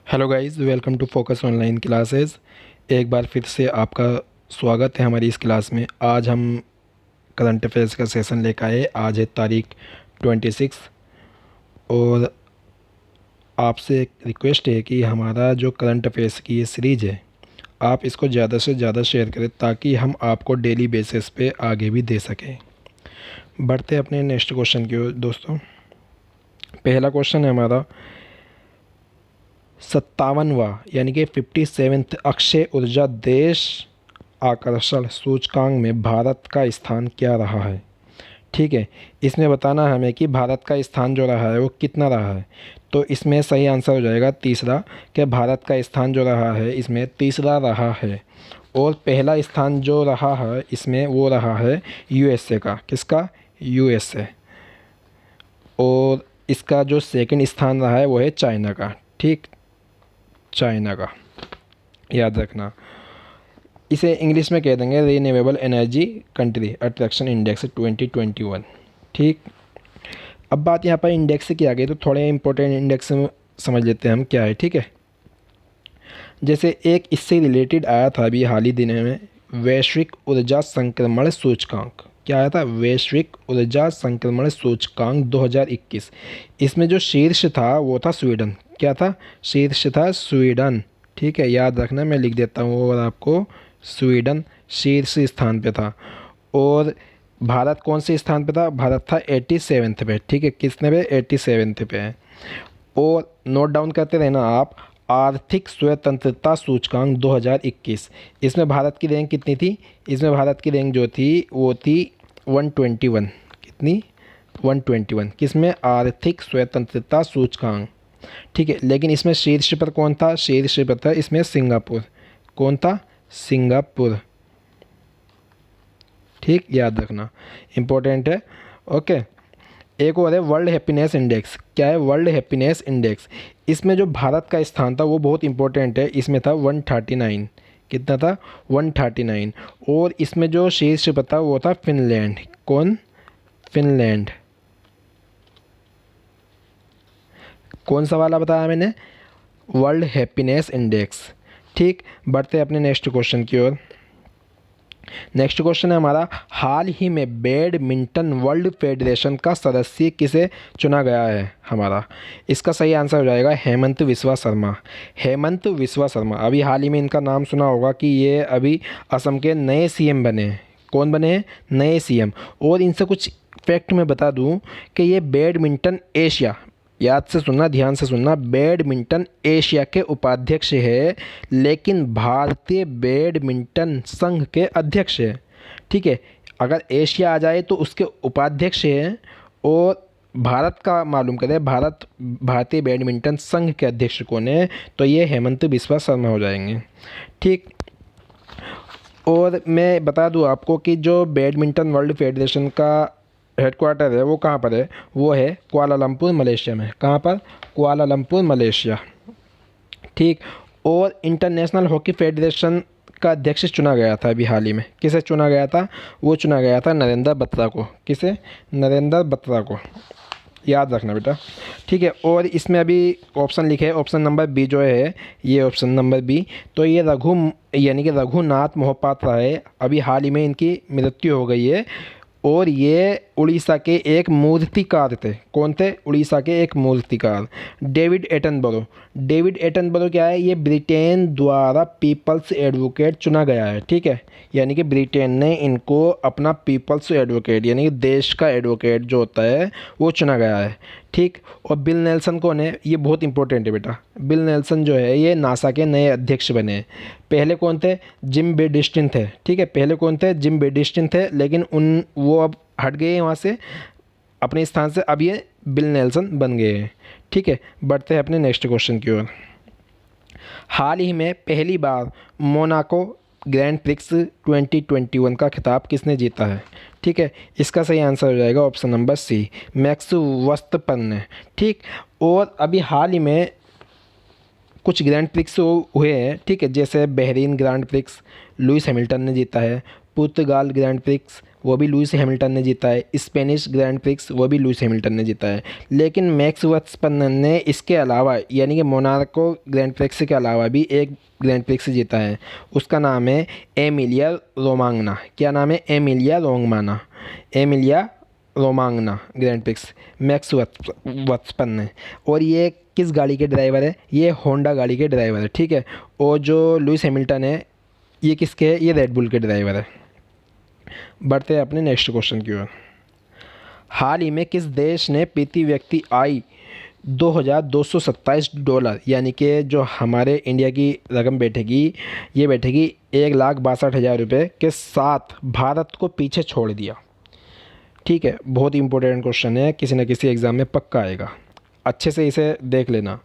Hello guys, welcome to focus online classes. एक बार फिर से आपका स्वागत है हमारी इस क्लास में। आज हम करंट अफेयर्स का सेशन लेकर आए। आज है तारीख 26 और आपसे एक रिक्वेस्ट है कि हमारा जो करंट अफेयर्स की ये सीरीज़ है, आप इसको ज़्यादा से ज़्यादा शेयर करें ताकि हम आपको डेली बेसिस पे आगे भी दे सकें। बढ़ते अपने नेक्स्ट क्वेश्चन की ओर दोस्तों। पहला क्वेश्चन है हमारा 57वां यानी कि 57th अक्षय ऊर्जा देश आकर्षण सूचकांक में भारत का स्थान क्या रहा है। ठीक है, इसमें बताना है हमें कि भारत का स्थान जो रहा है वो कितना रहा है। तो इसमें सही आंसर हो जाएगा तीसरा, कि भारत का स्थान जो रहा है इसमें तीसरा रहा है। और पहला स्थान जो रहा है इसमें वो रहा है यूएसए का। किसका? यूएसए। और इसका जो सेकंड स्थान रहा है वो है चाइना का। ठीक, चाइना का याद रखना। इसे इंग्लिश में कह देंगे renewable energy country attraction index 2021। ठीक, अब बात यहाँ पर इंडेक्स की आ गई तो थोड़े इंपॉर्टेंट इंडेक्स समझ लेते हैं हम क्या है। ठीक है, जैसे एक इससे रिलेटेड आया था अभी हाल ही दिनों में, वैश्विक ऊर्जा संक्रमण सूचकांक। क्या आया था? वैश्विक ऊर्जा संक्रमण सूचकांक 2021। इसमें जो शीर्ष था वो था स्वीडन। क्या था? शीर्ष था स्वीडन। ठीक है, याद रखना, मैं लिख देता हूँ और आपको। स्वीडन शीर्ष स्थान पे था। और भारत कौन से स्थान पे था? भारत था 87th पे। ठीक है, किसने पे? 87th पे है। और नोट डाउन करते रहना आप, आर्थिक स्वतंत्रता सूचकांक 2021। इसमें भारत की रैंक कितनी थी? इसमें भारत की रैंक जो थी वो थी 121। कितनी? 121। किसमें? आर्थिक स्वतंत्रता सूचकांक। ठीक है, लेकिन इसमें शीर्ष पर कौन था? शीर्ष पर था इसमें सिंगापुर। कौन था? सिंगापुर। ठीक, याद रखना, इम्पोर्टेंट है। ओके, एक और है वर्ल्ड हैप्पीनेस इंडेक्स। क्या है? World happiness index. इसमें जो भारत का स्थान था वो बहुत इंपॉर्टेंट है। इसमें था 139। कितना था? 139। और इसमें जो शीर्ष पर था वो था फिनलैंड। कौन? फिनलैंड। कौन सा वाला बताया मैंने? World happiness index. ठीक, बढ़ते अपने नेक्स्ट क्वेश्चन की ओर। नेक्स्ट क्वेश्चन है हमारा, हाल ही में बैडमिंटन वर्ल्ड फेडरेशन का सदस्य किसे चुना गया है हमारा। इसका सही आंसर हो जाएगा हेमंत विश्वा शर्मा। हेमंत विश्वा शर्मा। अभी हाल ही में इनका नाम सुना होगा कि ये अभी असम के नए सीएम बने हैं। कौन बने हैं? नए सीएम। और इनसे कुछ फैक्ट मैं बता दूं कि ये बैडमिंटन एशिया, याद से सुनना, ध्यान से सुनना, बैडमिंटन एशिया के उपाध्यक्ष है, लेकिन भारतीय बैडमिंटन संघ के अध्यक्ष है। ठीक है, अगर एशिया आ जाए तो उसके उपाध्यक्ष है। और भारत का मालूम करें, भारतीय बैडमिंटन संघ के अध्यक्ष कौन है, तो ये हेमंत बिस्वा शर्मा हो जाएंगे। ठीक, और मैं बता दूं आपको कि जो बैडमिंटन वर्ल्ड फेडरेशन का हेडक्वार्टर है वो कहाँ पर है? वो है कुआलालंपुर मलेशिया में। कहाँ पर? Kuala Lumpur Malaysia. ठीक, और इंटरनेशनल हॉकी फेडरेशन का अध्यक्ष चुना गया था अभी हाल ही में। किसे चुना गया था? वो चुना गया था नरेंद्र बत्रा को। किसे? नरेंद्र बत्रा को। याद रखना बेटा। ठीक है, और इसमें अभी ऑप्शन लिखे है, ऑप्शन नंबर बी जो है, ये ऑप्शन नंबर बी, तो ये यानी कि रघुनाथ मोहपात्रा है। अभी हाल ही में इनकी मृत्यु हो गई है। और ये उड़ीसा के एक मूर्तिकार थे। कौन थे? उड़ीसा के एक मूर्तिकार, डेविड एटनबरो। डेविड एटनबरो क्या है? ये ब्रिटेन द्वारा पीपल्स एडवोकेट चुना गया है। ठीक है, यानी कि ब्रिटेन ने इनको अपना पीपल्स एडवोकेट यानी कि देश का एडवोकेट जो होता है वो चुना गया है। ठीक, और बिल नेल्सन कौन है? ये बहुत इंपॉर्टेंट है बेटा। बिल नेल्सन जो है ये नासा के नए अध्यक्ष बने हैं। पहले कौन थे? जिम बेडिस्टिन थे। ठीक है, पहले कौन थे? जिम बेडिस्टिन थे, लेकिन वो अब हट गए हैं वहाँ से अपने स्थान से। अब ये बिल नेल्सन बन गए हैं। ठीक है, बढ़ते हैं अपने नेक्स्ट क्वेश्चन की ओर। हाल ही में पहली बार मोनाको ग्रैंड प्रिक्स 2021 का खिताब किसने जीता है? ठीक है, इसका सही आंसर हो जाएगा option number C, Max Verstappen ने। ठीक, और अभी हाल ही में कुछ ग्रैंड प्रिक्स हुए हैं। ठीक है, जैसे Bahrain grand prix Lewis Hamilton ने जीता है, पुर्तगाल ग्रैंड प्रिक्स वो भी लुइस हैमिल्टन ने जीता है। स्पेनिश ग्रैंड प्रिक्स वो भी लुइस हैमिल्टन ने जीता है। लेकिन मैक्स वर्स्टेपन ने इसके अलावा यानी कि मोनाको ग्रैंड प्रिक्स के अलावा भी एक ग्रैंड प्रिक्स जीता है। उसका नाम है एमिलिया रोमांगना। क्या नाम है? Emilia Romagna. Emilia Romagna grand prix Max Verstappen ने। और ये किस गाड़ी के ड्राइवर है? ये होंडा गाड़ी के ड्राइवर है, ठीक है। और जो लुइस हैमिल्टन है ये किसके है? ये रेडबुल के ड्राइवर है। बढ़ते हैं अपने नेक्स्ट क्वेश्चन की ओर। हाल ही में किस देश ने प्रति व्यक्ति आय $2,227 यानी कि जो हमारे इंडिया की रकम बैठेगी ये बैठेगी 1,62,000 रुपये के साथ भारत को पीछे छोड़ दिया? ठीक है, बहुत इंपॉर्टेंट क्वेश्चन है, किसी न किसी एग्ज़ाम में पक्का आएगा, अच्छे से इसे देख लेना।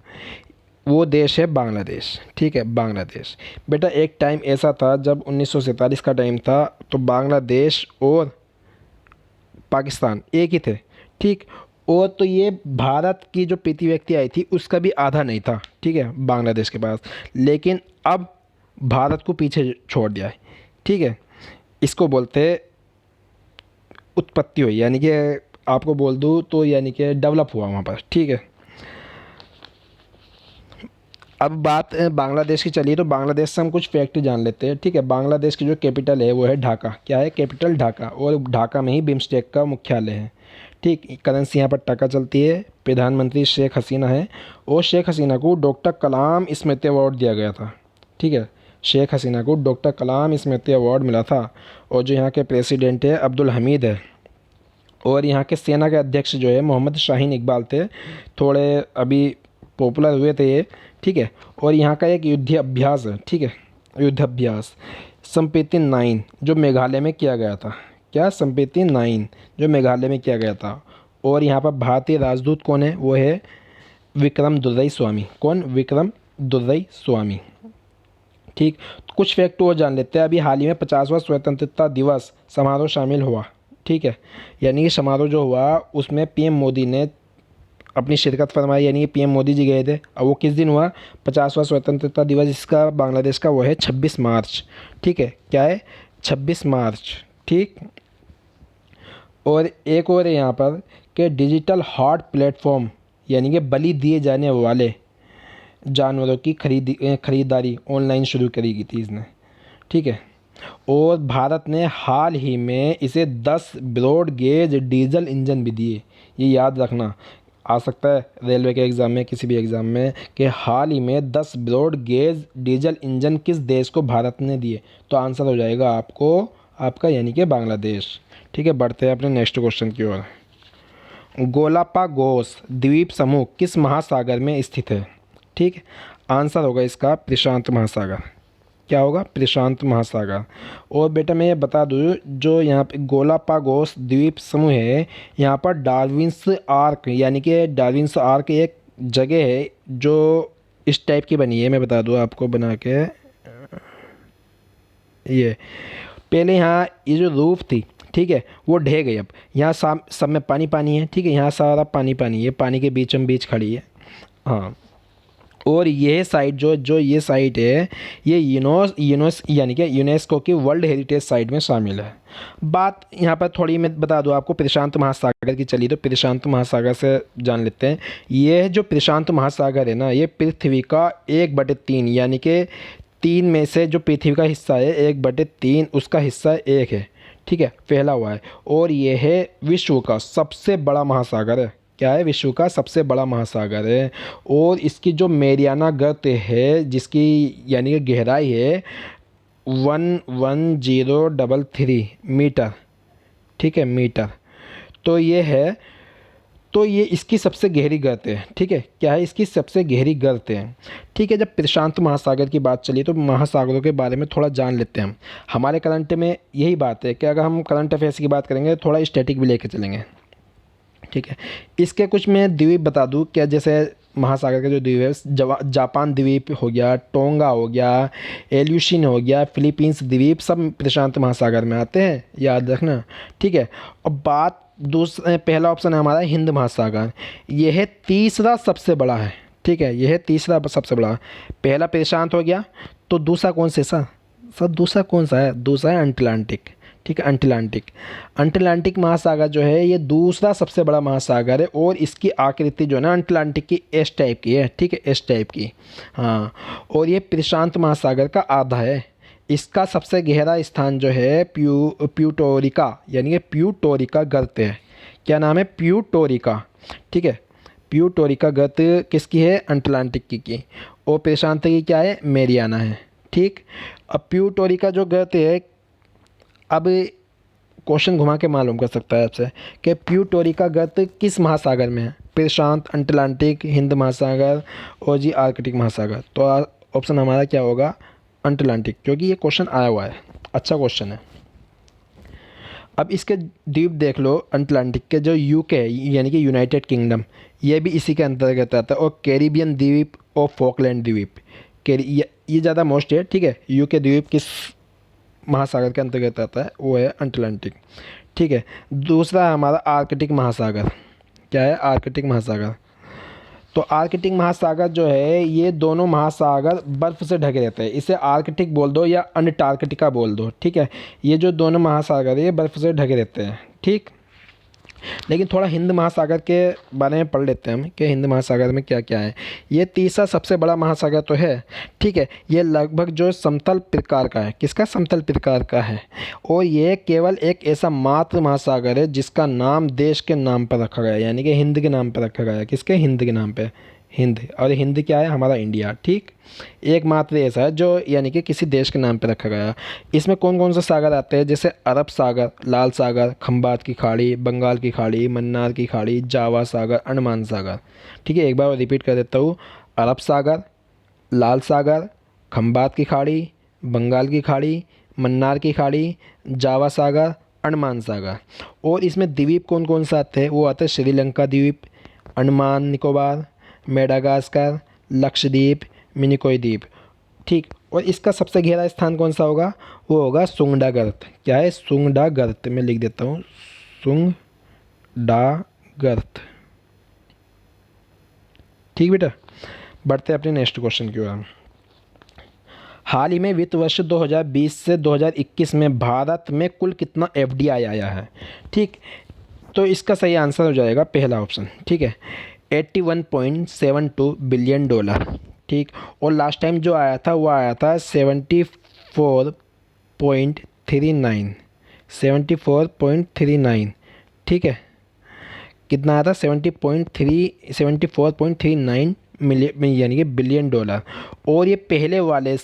वो देश है बांग्लादेश, ठीक है, बांग्लादेश। बेटा एक टाइम ऐसा था जब 1947 का टाइम था तो बांग्लादेश और पाकिस्तान एक ही थे, ठीक। और तो ये भारत की जो प्रति व्यक्ति आई थी उसका भी आधा नहीं था, ठीक है, बांग्लादेश के पास। लेकिन अब भारत को पीछे छोड़ दिया है, ठीक है। इसको बोलते हैं उत्पत्ति हुई, यानी कि आपको बोल दूँ तो यानी कि डेवलप हुआ वहाँ पर, ठीक है। अब बात बांग्लादेश की चलिए तो बांग्लादेश से हम कुछ फैक्ट जान लेते हैं, ठीक है। बांग्लादेश की जो कैपिटल है वो है ढाका। क्या है? कैपिटल ढाका। और ढाका में ही बिम्स्टेक का मुख्यालय है, ठीक। करेंसी यहाँ पर टका चलती है। प्रधानमंत्री शेख हसीना है और शेख हसीना को डॉक्टर कलाम स्मृति अवार्ड दिया गया था, ठीक है। शेख हसीना को डॉक्टर कलाम स्मृति अवार्ड मिला था। और जो यहाँ के प्रेसिडेंट है अब्दुल हमीद है। और यहाँ के सेना के अध्यक्ष जो है मोहम्मद शाहीन इकबाल थे, थोड़े अभी पॉपुलर हुए थे ये, ठीक है। और यहाँ का एक युद्ध अभ्यास है, ठीक है, युद्ध अभ्यास संपेती 9 जो मेघालय में किया गया था। क्या? संपेती 9 जो मेघालय में किया गया था। और यहाँ पर भारतीय राजदूत कौन है? वो है विक्रम दुर्रई स्वामी। कौन? विक्रम दुर्रई स्वामी, ठीक। कुछ फैक्ट और जान लेते हैं। अभी हाल ही में 50वां स्वतंत्रता दिवस समारोह शामिल हुआ, ठीक है। यानी कि समारोह जो हुआ उसमें पीएम मोदी ने अपनी शिरकत फरमाई, यानी कि पीएम मोदी जी गए थे। अब वो किस दिन हुआ? 50वां स्वतंत्रता दिवस इसका बांग्लादेश का वो है 26 मार्च, ठीक है। क्या है? 26 मार्च, ठीक। और एक और है यहाँ पर कि डिजिटल हार्ट प्लेटफॉर्म यानी कि बलि दिए जाने वाले जानवरों की खरीदारी ऑनलाइन शुरू करी गई थी इसने, ठीक है। और भारत ने हाल ही में इसे 10 ब्रॉड गेज डीजल इंजन भी दिए। ये याद रखना, आ सकता है रेलवे के एग्ज़ाम में, किसी भी एग्ज़ाम में, कि हाल ही में 10 ब्रॉड गेज डीजल इंजन किस देश को भारत ने दिए। तो आंसर हो जाएगा आपका यानी कि बांग्लादेश, ठीक है। बढ़ते हैं अपने नेक्स्ट क्वेश्चन की ओर। गोलापागोस द्वीप समूह किस महासागर में स्थित है? ठीक, आंसर होगा इसका प्रशांत महासागर। क्या होगा? प्रशांत महासागर। और बेटा मैं ये बता दूँ, जो यहाँ पे गोलापागोस द्वीप समूह है, यहाँ पर डार्विन्स आर्क यानी कि डार्विन्स आर्क एक जगह है जो इस टाइप की बनी है। मैं बता दूँ आपको बना के, ये पहले यहाँ ये जो रूफ थी, ठीक है, वो ढह गई। अब यहाँ सब में पानी पानी है, ठीक है, यहाँ सारा पानी पानी है, पानी के बीचों बीच खड़ी है। हाँ, और यह साइट जो ये साइट है, ये यूनेस यानी कि यूनेस्को की वर्ल्ड हेरिटेज साइट में शामिल है। बात यहाँ पर थोड़ी मैं बता दूँ आपको प्रशांत महासागर की। चलिए तो प्रशांत महासागर से जान लेते हैं। ये जो प्रशांत महासागर है ना, ये पृथ्वी का 1/3 यानी कि 3 में से जो पृथ्वी का हिस्सा है 1/3 उसका हिस्सा 1 है, ठीक है, फैला हुआ है। और ये है विश्व का सबसे बड़ा महासागर है। क्या है? विश्व का सबसे बड़ा महासागर है। और इसकी जो मैरियाना गर्त है, जिसकी यानी कि गहराई है 11033 मीटर, ठीक है, मीटर। तो ये है, तो ये इसकी सबसे गहरी गर्त है, ठीक है। क्या है? इसकी सबसे गहरी गर्त है, ठीक है। जब प्रशांत महासागर की बात चली तो महासागरों के बारे में थोड़ा जान लेते हैं हम। हमारे करंट में यही बात है कि अगर हम करंट अफेयर्स की बात करेंगे थोड़ा स्टैटिक भी लेके चलेंगे, ठीक है। इसके कुछ मैं द्वीप बता दूं क्या, जैसे महासागर के जो द्वीप है, जापान द्वीप हो गया, टोंगा हो गया, एल्यूशिन हो गया, फिलीपींस द्वीप, सब प्रशांत महासागर में आते हैं, याद रखना, ठीक है। और बात पहला ऑप्शन है हमारा हिंद महासागर। यह है तीसरा सबसे बड़ा है, ठीक है, यह है तीसरा सबसे बड़ा। पहला प्रशांत हो गया, तो दूसरा कौन सा सर? दूसरा कौन सा है? दूसरा है अटलांटिक, ठीक है, अटलांटिक महासागर जो है ये दूसरा सबसे बड़ा महासागर है और इसकी आकृति जो है ना अटलांटिक की एस टाइप की है, ठीक है, एस टाइप की। हाँ, और ये प्रशांत महासागर का आधा है। इसका सबसे गहरा स्थान जो है प्यूटोरिका यानी कि प्यूटोरिका गर्त है। क्या नाम है? प्यूटोरिका, ठीक है। प्यूटोरिका गर्त किसकी है? अटलांटिक की। और प्रशांत की क्या है? मेरियाना है, ठीक। अब प्यूटोरिका जो गर्त है, अब क्वेश्चन घुमा के मालूम कर सकता है आपसे कि प्यूटोरिका गर्त किस महासागर में है? प्रशांत, अटलांटिक, हिंद महासागर और जी आर्कटिक महासागर। तो ऑप्शन हमारा क्या होगा? अटलांटिक, क्योंकि ये क्वेश्चन आया हुआ है, अच्छा क्वेश्चन है। अब इसके द्वीप देख लो अटलांटिक के, जो यूके है यानी कि यूनाइटेड किंगडम, ये भी इसी के अंतर्गत आता है। और कैरिबियन द्वीप और फॉकलैंड द्वीप, ये ज़्यादा मोस्ट है, ठीक है। यूके द्वीप किस महासागर के अंतर्गत आता है? वो है अटलांटिक, ठीक है। दूसरा है हमारा आर्कटिक महासागर। क्या है? आर्कटिक महासागर। तो आर्कटिक महासागर जो है ये दोनों महासागर बर्फ़ से ढके रहते हैं। इसे आर्कटिक बोल दो या अंटार्कटिका बोल दो, ठीक है। ये जो दोनों महासागर है ये बर्फ़ से ढके रहते हैं, ठीक। लेकिन थोड़ा हिंद महासागर के बारे में पढ़ लेते हैं हम कि हिंद महासागर में क्या क्या है। ये तीसरा सबसे बड़ा महासागर तो है, ठीक है। ये लगभग जो समतल प्रकार का है। किसका? समतल प्रकार का है। और ये केवल एक ऐसा मात्र महासागर है जिसका नाम देश के नाम पर रखा गया है, यानी कि हिंद के नाम पर रखा गया है। किसके? हिंद के नाम पर, हिंद। और हिंद क्या है? हमारा इंडिया, ठीक। एकमात्र ऐसा है जो यानी कि किसी देश के नाम पर रखा गया। इसमें कौन कौन से सागर आते हैं? जैसे अरब सागर, लाल सागर, खंबात की खाड़ी, बंगाल की खाड़ी, मन्नार की खाड़ी, जावा सागर, अंडमान सागर, ठीक है। एक बार रिपीट कर देता हूँ। अरब सागर, लाल सागर, खंबात की खाड़ी, बंगाल की खाड़ी, मन्नार की खाड़ी, जावा सागर, अंडमान सागर। और इसमें द्वीप कौन कौन से आते हैं? वो आते हैं श्रीलंका द्वीप, अंडमान निकोबार, मेडागास्कर, लक्षद्वीप, मिनिकॉय द्वीप, ठीक। और इसका सबसे गहरा स्थान कौन सा होगा? वो होगा सुंगडा गर्त। क्या है? सुंगडा गर्त। मैं लिख देता हूँ, सुंगडा गर्त, ठीक बेटा। बढ़ते हैं अपने नेक्स्ट क्वेश्चन की ओर। हाल ही में वित्त वर्ष 2020 से 2021 में भारत में कुल कितना एफडीआई आया है? ठीक, तो इसका सही आंसर हो जाएगा पहला ऑप्शन, ठीक है, $81.72 बिलियन, ठीक। और लास्ट टाइम जो आया था वो आया था 74.39, ठीक है। कितना आया था? 74.39 मिलियन यानी कि बिलियन डॉलर। और ये पहले वाले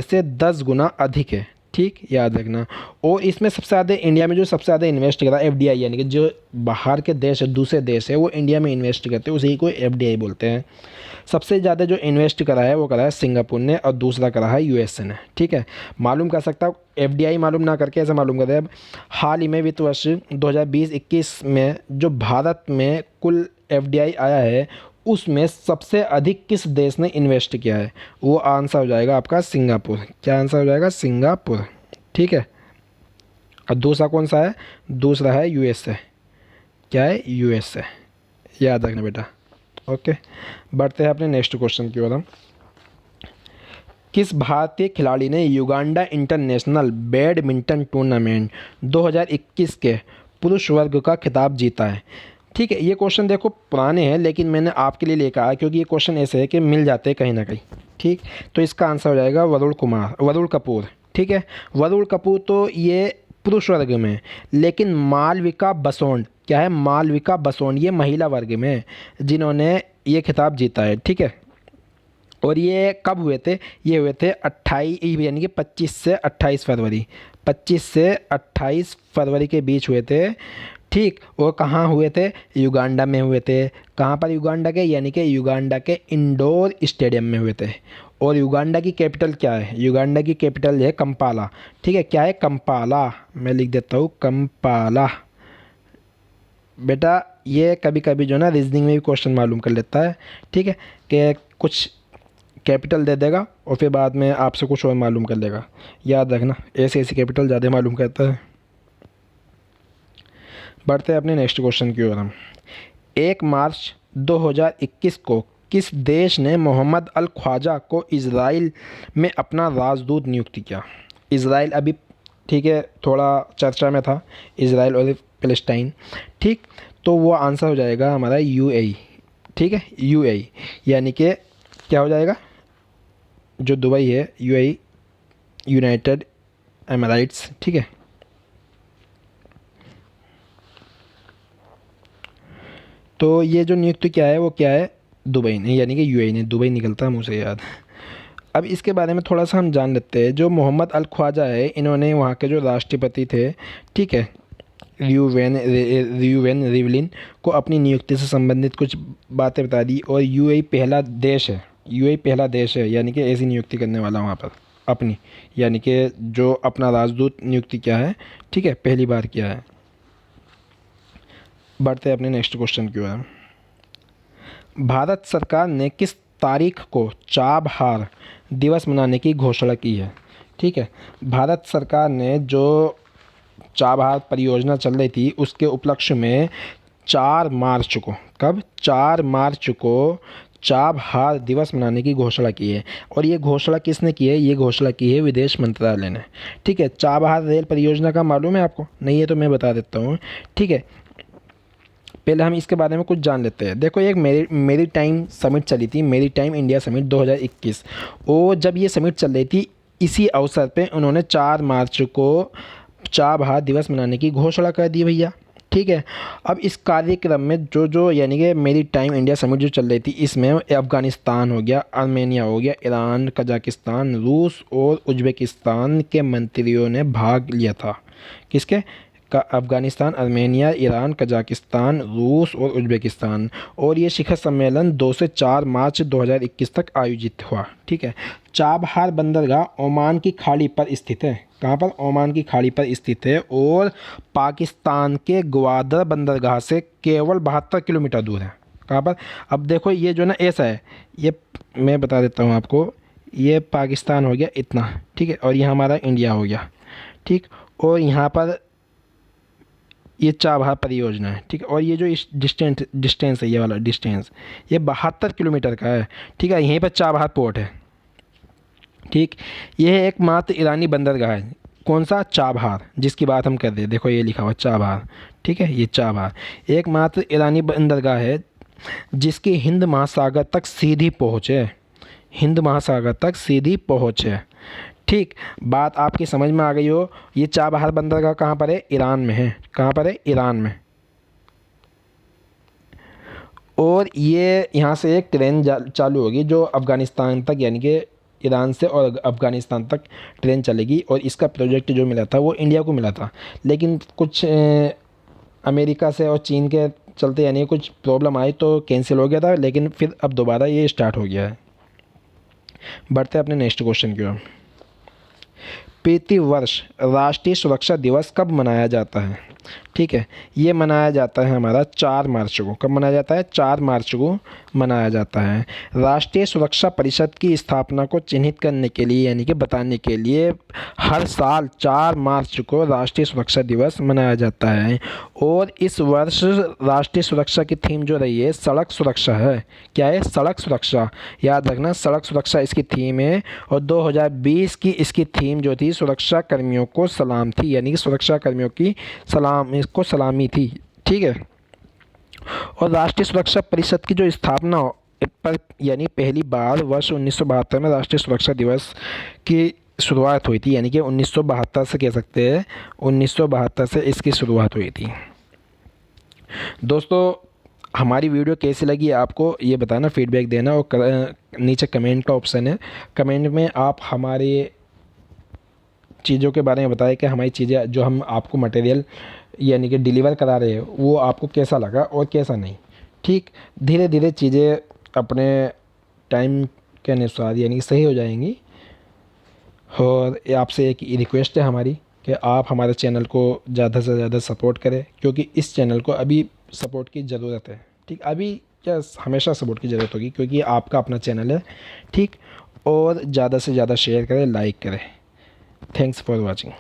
से 10 गुना अधिक है, ठीक, याद रखना। और इसमें सबसे ज़्यादा इंडिया में जो सबसे ज़्यादा इन्वेस्ट करा एफडीआई यानी कि जो बाहर के देश है, दूसरे देश है, वो इंडिया में इन्वेस्ट करते हैं, उसी को एफडीआई बोलते हैं। सबसे ज़्यादा जो इन्वेस्ट करा है वो करा है सिंगापुर ने और दूसरा करा है यूएसए ने, ठीक है। मालूम कर सकता हूँ एफडीआई मालूम ना करके ऐसा मालूम कर दे। अब हाल ही में वित्त वर्ष 2020-21 में जो भारत में कुल एफडीआई आया है उसमें सबसे अधिक किस देश ने इन्वेस्ट किया है? वो आंसर हो जाएगा आपका सिंगापुर। क्या आंसर हो जाएगा? सिंगापुर, ठीक है। और दूसरा कौन सा है? दूसरा है यूएसए। क्या है? यूएसए, याद रखना बेटा, ओके। बढ़ते हैं अपने नेक्स्ट क्वेश्चन की ओर हम। किस भारतीय खिलाड़ी ने युगांडा इंटरनेशनल बैडमिंटन टूर्नामेंट 2021 के पुरुष वर्ग का खिताब जीता है? ठीक है, ये क्वेश्चन देखो पुराने हैं लेकिन मैंने आपके लिए लेकर आया क्योंकि ये क्वेश्चन ऐसे है कि मिल जाते हैं कहीं ना कहीं, ठीक। तो इसका आंसर हो जाएगा वरुण कपूर, ठीक है। वरुण कपूर तो ये पुरुष वर्ग में, लेकिन मालविका बसोंड, क्या है? मालविका बसोंड ये महिला वर्ग में है जिन्होंने ये खिताब जीता है, ठीक है। और ये कब हुए थे? ये हुए थे 28 यानी कि 25 से 28 फरवरी, 25 से 28 फरवरी के बीच हुए थे, ठीक। और कहाँ हुए थे? युगांडा में हुए थे। कहाँ पर? युगांडा के, यानी कि युगांडा के इंडोर स्टेडियम में हुए थे। और युगांडा की कैपिटल क्या है? युगांडा की कैपिटल है कंपाला, ठीक है। क्या है? कंपाला, मैं लिख देता हूँ कंपाला। बेटा ये कभी कभी जो ना रीजनिंग में भी क्वेश्चन मालूम कर लेता है, ठीक है, कि कुछ कैपिटल दे देगा और फिर बाद में आपसे कुछ और मालूम कर लेगा, याद रखना, ऐसी कैपिटल ज़्यादा मालूम करता है। बढ़ते हैं अपने नेक्स्ट क्वेश्चन की ओर हम। 1 मार्च 2021 को किस देश ने मोहम्मद अल ख्वाजा को इजराइल में अपना राजदूत नियुक्त किया? इजराइल अभी ठीक है, थोड़ा चर्चा में था इज़राइल और पैलेस्टाइन, ठीक। तो वो आंसर हो जाएगा हमारा यूएई, ठीक है, यूएई, यानी कि क्या हो जाएगा, जो दुबई है यूएई, यूनाइटेड एमिरेट्स, ठीक है। तो ये जो नियुक्ति क्या है वो क्या है, दुबई ने, यानी कि यूएई ने, दुबई निकलता है मुँह से याद। अब इसके बारे में थोड़ा सा हम जान लेते हैं। जो मोहम्मद अल ख्वाजा है, इन्होंने वहाँ के जो राष्ट्रपति थे, ठीक है, र्यूवेन रिवलिन को अपनी नियुक्ति से संबंधित कुछ बातें बता दी। और यूएई पहला देश है, यूएई पहला देश है, यानी कि ऐसी नियुक्ति करने वाला वहाँ पर अपनी, यानी कि जो अपना राजदूत नियुक्ति किया है, ठीक है, पहली बार किया है। बढ़ते हैं अपने नेक्स्ट क्वेश्चन की ओर। भारत सरकार ने किस तारीख को चाबहार दिवस मनाने की घोषणा की है, ठीक है। भारत सरकार ने जो चाबहार परियोजना चल रही थी उसके उपलक्ष्य में 4 मार्च को, कब, 4 मार्च को चाबहार दिवस मनाने की घोषणा की है। और ये घोषणा किसने की है, ये घोषणा की है विदेश मंत्रालय ने, ठीक है। चाबहार रेल परियोजना का मालूम है आपको, नहीं है तो मैं बता देता हूँ, ठीक है। पहले हम इसके बारे में कुछ जान लेते हैं। देखो, एक मेरी टाइम समिट चली थी, मेरी टाइम इंडिया समिट 2021, और जब ये समिट चल रही थी, इसी अवसर पे उन्होंने 4 मार्च को चाबहार दिवस मनाने की घोषणा कर दी भैया, ठीक है। अब इस कार्यक्रम में जो यानी कि मेरी टाइम इंडिया समिट जो चल रही थी, इसमें अफ़गानिस्तान हो गया, आर्मेनिया हो गया, ईरान, कजाकिस्तान, रूस और उज़्बेकिस्तान के मंत्रियों ने भाग लिया था। किसके, का, अफ़गानिस्तान, आर्मेनिया, ईरान, कजाकिस्तान, रूस और उज़्बेकिस्तान। और ये शिखर सम्मेलन 2 से 4 मार्च 2021 तक आयोजित हुआ, ठीक है। चाबहार बंदरगाह ओमान की खाड़ी पर स्थित है, कहाँ पर, ओमान की खाड़ी पर स्थित है, और पाकिस्तान के ग्वादर बंदरगाह से केवल 72 किलोमीटर दूर है। कहाँ पर, अब देखो ये जो ना ऐसा है, ये मैं बता देता हूँ आपको, ये पाकिस्तान हो गया इतना, ठीक है, और ये हमारा इंडिया हो गया, ठीक। और यहाँ पर ये चाबहार परियोजना है, ठीक है। और ये जो इस डिस्टेंस है, ये वाला डिस्टेंस, ये 72 किलोमीटर का है, ठीक है। यहीं पर चाबहार पोर्ट है, ठीक। ये एकमात्र ईरानी बंदरगाह है, कौन सा, चाबहार, जिसकी बात हम कर रहे हैं। देखो ये लिखा हुआ चाबहार, ठीक है, ये चाबहार एकमात्र ईरानी बंदरगाह है जिसकी हिंद महासागर तक सीधी पहुँच है, हिंद महासागर तक सीधी पहुँच है, ठीक। बात आपकी समझ में आ गई हो। ये चाबहार बंदरगाह कहाँ पर है, ईरान में है, कहाँ पर है, ईरान में। और ये यहाँ से एक ट्रेन चालू होगी जो अफ़गानिस्तान तक, यानी कि ईरान से और अफ़गानिस्तान तक ट्रेन चलेगी। और इसका प्रोजेक्ट जो मिला था वो इंडिया को मिला था, लेकिन कुछ अमेरिका से और चीन के चलते, यानी कुछ प्रॉब्लम आई तो कैंसिल हो गया था, लेकिन फिर अब दोबारा ये स्टार्ट हो गया है। बढ़ते हैं अपने नेक्स्ट क्वेश्चन की ओर। प्रति वर्ष राष्ट्रीय सुरक्षा दिवस कब मनाया जाता है, ठीक है। ये मनाया जाता है हमारा 4 मार्च को। कब मनाया जाता है, 4 मार्च को मनाया जाता है। राष्ट्रीय सुरक्षा परिषद की स्थापना को चिन्हित करने के लिए, यानी कि बताने के लिए, हर साल 4 मार्च को राष्ट्रीय सुरक्षा दिवस मनाया जाता है। और इस वर्ष राष्ट्रीय सुरक्षा की थीम जो रही है सड़क सुरक्षा है। क्या है, सड़क सुरक्षा, याद रखना, सड़क सुरक्षा इसकी थीम है। और 2020 की इसकी थीम जो थी सुरक्षा कर्मियों को सलाम थी, यानी कि सुरक्षा कर्मियों की इसको सलामी थी, ठीक है। और राष्ट्रीय सुरक्षा परिषद की जो स्थापना पर, यानी पहली बार वर्ष 1972 में राष्ट्रीय सुरक्षा दिवस की शुरुआत हुई थी, यानी कि 1972 से कह सकते हैं, 1972 से इसकी शुरुआत हुई थी। दोस्तों, हमारी वीडियो कैसी लगी आपको ये बताना, फीडबैक देना। और नीचे कमेंट का ऑप्शन है, कमेंट में आप हमारे चीज़ों के बारे में बताएं कि हमारी चीज़ें जो हम आपको मटेरियल यानी कि डिलीवर करा रहे हैं वो आपको कैसा लगा और कैसा नहीं, ठीक। धीरे धीरे चीज़ें अपने टाइम के अनुसार यानी कि सही हो जाएंगी। और आपसे एक रिक्वेस्ट है हमारी कि आप हमारे चैनल को ज़्यादा से ज़्यादा सपोर्ट करें, क्योंकि इस चैनल को अभी सपोर्ट की ज़रूरत है, ठीक। अभी क्या, हमेशा सपोर्ट की ज़रूरत होगी, क्योंकि आपका अपना चैनल है, ठीक। और ज़्यादा से ज़्यादा शेयर करें, लाइक करें। Thanks for watching.